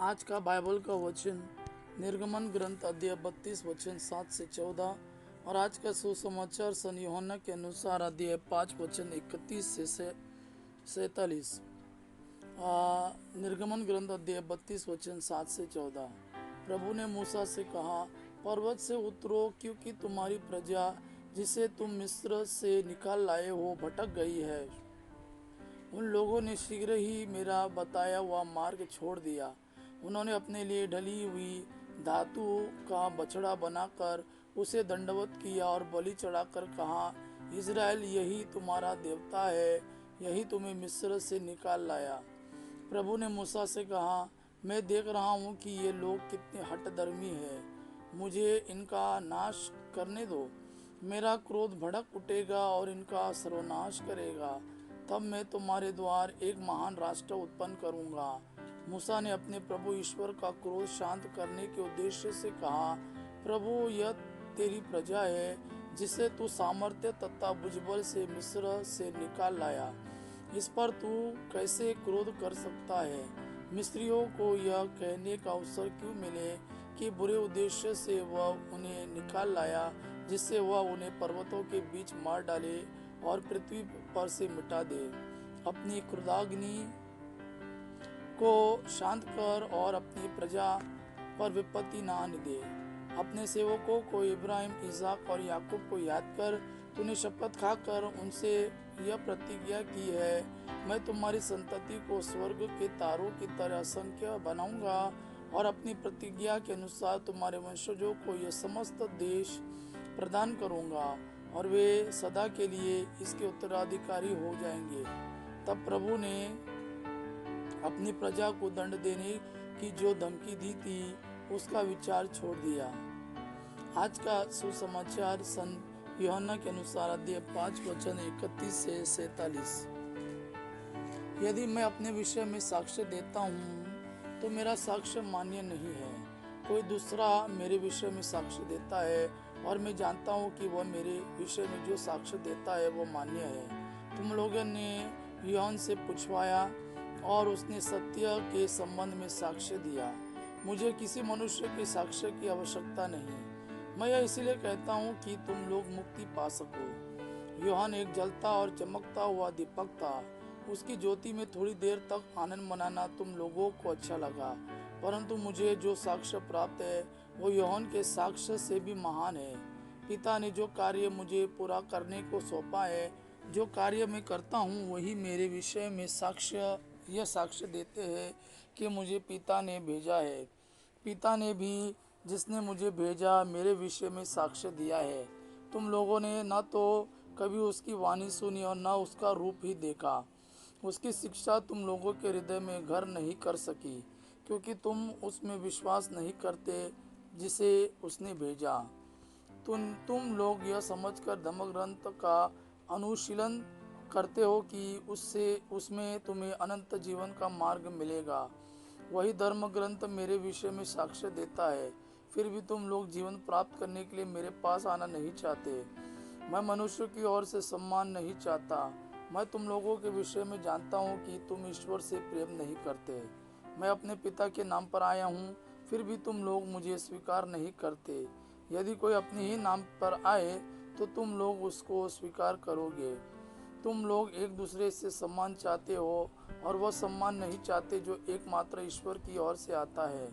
आज का बाइबल का वचन निर्गमन ग्रंथ अध्याय 32 वचन 7 से 14 और आज का सुसमाचार सन यूहन्ना के अनुसार अध्याय 5 वचन 31 से 47। निर्गमन ग्रंथ अध्याय 32 वचन 7 से 14। प्रभु ने मूसा से कहा, पर्वत से उतरो, क्योंकि तुम्हारी प्रजा जिसे तुम मिस्र से निकाल लाए हो भटक गई है। उन लोगों ने शीघ्र ही मेरा बताया हुआ मार्ग छोड़ दिया। उन्होंने अपने लिए ढली हुई धातु का बछड़ा बनाकर उसे दंडवत किया और बलि चढ़ाकर कहा, इज़राइल यही तुम्हारा देवता है, यही तुम्हें मिस्र से निकाल लाया। प्रभु ने मूसा से कहा, मैं देख रहा हूँ कि ये लोग कितने हठधर्मी हैं। मुझे इनका नाश करने दो। मेरा क्रोध भड़क उठेगा और इनका सर्वनाश करेगा। तब मैं तुम्हारे द्वार एक महान राष्ट्र उत्पन्न करूंगा। मूसा ने अपने प्रभु ईश्वर का क्रोध शांत करने के उद्देश्य से कहा, प्रभु यह तेरी प्रजा है जिसे तू सामर्थ्य तथा भुजबल से मिस्र से निकाल लाया। इस पर तू कैसे क्रोध कर सकता है? मिस्रियों को यह कहने का अवसर क्यों मिले कि बुरे उद्देश्य से वह उन्हें निकाल लाया, जिससे वह उन्हें पर्वतों के बीच मार डाले और पृथ्वी पर से मिटा दे। अपनी क्रोधाग्नि को शांत कर और अपनी प्रजा पर विपत्ति न आने दे। अपने सेवकों को इब्राहिम, इसहाक और याकूब को याद कर तूने शपथ खाकर उनसे यह प्रतिज्ञा की है, मैं तुम्हारी संतति को स्वर्ग के तारों की तरह असंख्य बनाऊंगा और अपनी प्रतिज्ञा के अनुसार तुम्हारे वंशजों को यह समस्त देश प्रदान करूंगा और वे सदा के लिए इसके उत्तराधिकारी हो जाएंगे। तब प्रभु ने अपनी प्रजा को दंड देने की जो धमकी दी थी उसका विचार छोड़ दिया। आज का सुसमाचार सन यूहन्ना के अनुसार अध्याय 5 वचन 31 से 47। यदि मैं अपने विषय में साक्ष्य देता हूँ तो मेरा साक्ष्य मान्य नहीं है। कोई दूसरा मेरे विषय में साक्ष्य देता है और मैं जानता हूँ कि वह मेरे विषय में जो साक्ष्य देता है वो मान्य है। तुम लोगों ने यूहन्ना से पूछवाया और उसने सत्य के संबंध में साक्ष्य दिया। मुझे किसी मनुष्य के साक्ष्य की आवश्यकता नहीं। मैं यह इसलिए कहता हूँ कि तुम लोग मुक्ति पा सको। यूहन्ना एक जलता और चमकता हुआ दीपक था। उसकी ज्योति में थोड़ी देर तक आनंद मनाना तुम लोगों को अच्छा लगा, परंतु मुझे जो साक्ष्य प्राप्त है वो यूहन्ना के साक्ष्य से भी महान है। पिता ने जो कार्य मुझे पूरा करने को सौंपा है, जो कार्य मैं करता हूँ वही मेरे विषय में यह साक्ष्य देते हैं कि मुझे पिता ने भेजा है। पिता ने भी जिसने मुझे भेजा मेरे विषय में साक्ष्य दिया है। तुम लोगों ने न तो कभी उसकी वाणी सुनी और न उसका रूप ही देखा। उसकी शिक्षा तुम लोगों के हृदय में घर नहीं कर सकी, क्योंकि तुम उसमें विश्वास नहीं करते जिसे उसने भेजा। तुम लोग यह समझकर धर्म ग्रंथ का अनुशीलन करते हो कि उसमें तुम्हें अनंत जीवन का मार्ग मिलेगा। वही धर्म ग्रंथ मेरे विषय में साक्ष्य देता है। फिर भी तुम लोग जीवन प्राप्त करने के लिए मेरे पास आना नहीं चाहते। मैं मनुष्य की ओर से सम्मान नहीं चाहता। मैं तुम लोगों के विषय में जानता हूँ कि तुम ईश्वर से प्रेम नहीं करते। मैं अपने पिता के नाम पर आया हूँ, फिर भी तुम लोग मुझे स्वीकार नहीं करते। यदि कोई अपने ही नाम पर आए तो तुम लोग उसको स्वीकार करोगे। तुम लोग एक दूसरे से सम्मान चाहते हो और वह सम्मान नहीं चाहते जो एकमात्र ईश्वर की ओर से आता है,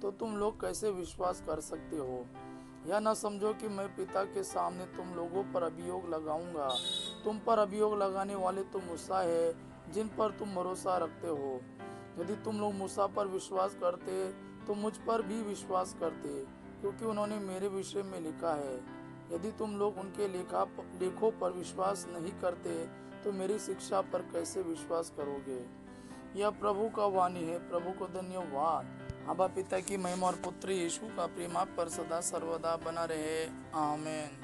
तो तुम लोग कैसे विश्वास कर सकते हो? यह न समझो कि मैं पिता के सामने तुम लोगों पर अभियोग लगाऊंगा। तुम पर अभियोग लगाने वाले तो मूसा है, जिन पर तुम भरोसा रखते हो। यदि तुम लोग मूसा पर विश्वास करते तो मुझ पर भी विश्वास करते, क्योंकि उन्होंने मेरे विषय में लिखा है। यदि तुम लोग उनके लेखों पर विश्वास नहीं करते तो मेरी शिक्षा पर कैसे विश्वास करोगे? यह प्रभु का वाणी है। प्रभु को धन्यवाद। आबा पिता की महिमा और पुत्र यीशु का प्रेम आप पर सदा सर्वदा बना रहे। आमीन।